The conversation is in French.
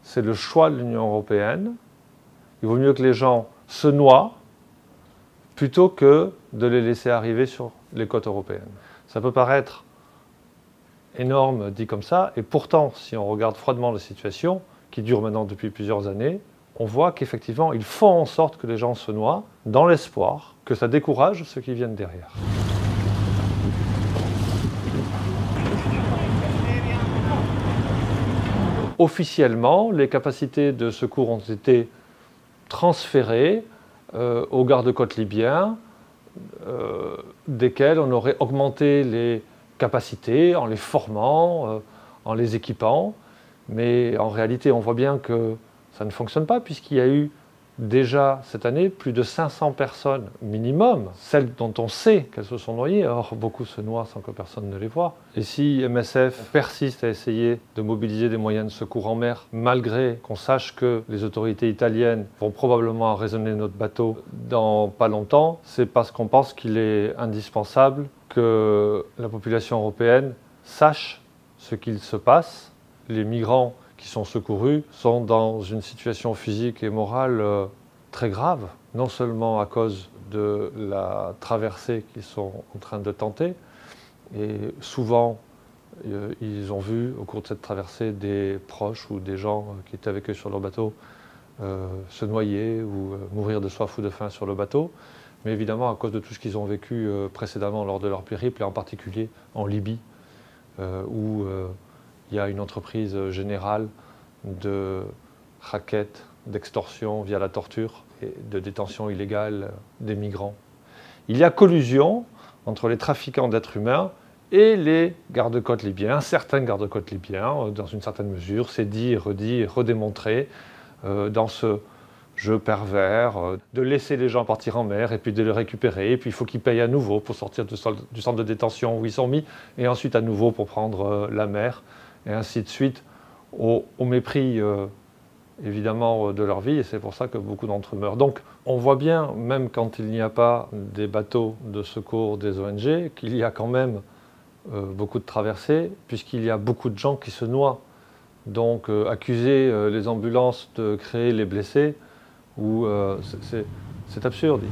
c'est le choix de l'Union européenne. Il vaut mieux que les gens se noient plutôt que de les laisser arriver sur les côtes européennes. Ça peut paraître énorme dit comme ça, et pourtant, si on regarde froidement la situation, qui dure maintenant depuis plusieurs années, on voit qu'effectivement, ils font en sorte que les gens se noient, dans l'espoir que ça décourage ceux qui viennent derrière. Officiellement, les capacités de secours ont été transférées aux gardes-côtes libyens, desquels on aurait augmenté les capacités en les formant, en les équipant. Mais en réalité, on voit bien que ça ne fonctionne pas, puisqu'il y a eu déjà cette année plus de 500 personnes minimum, celles dont on sait qu'elles se sont noyées. Or, beaucoup se noient sans que personne ne les voie. Et si MSF persiste à essayer de mobiliser des moyens de secours en mer, malgré qu'on sache que les autorités italiennes vont probablement arraisonner notre bateau dans pas longtemps, c'est parce qu'on pense qu'il est indispensable que la population européenne sache ce qu'il se passe. Les migrants qui sont secourus sont dans une situation physique et morale très grave, non seulement à cause de la traversée qu'ils sont en train de tenter, et souvent ils ont vu au cours de cette traversée des proches ou des gens qui étaient avec eux sur leur bateau se noyer ou mourir de soif ou de faim sur le bateau, mais évidemment à cause de tout ce qu'ils ont vécu précédemment lors de leur périple, et en particulier en Libye, où il y a une entreprise générale de racket, d'extorsion via la torture et de détention illégale des migrants. Il y a collusion entre les trafiquants d'êtres humains et les gardes-côtes libyens, certains gardes-côtes libyens, dans une certaine mesure. C'est dit et redémontré dans ce jeu pervers de laisser les gens partir en mer et puis de les récupérer, et puis il faut qu'ils payent à nouveau pour sortir du centre de détention où ils sont mis, et ensuite à nouveau pour prendre la mer, et ainsi de suite, au mépris évidemment de leur vie, et c'est pour ça que beaucoup d'entre eux meurent. Donc on voit bien, même quand il n'y a pas des bateaux de secours des ONG, qu'il y a quand même beaucoup de traversées, puisqu'il y a beaucoup de gens qui se noient. Donc accuser les ambulances de créer les blessés, c'est absurde.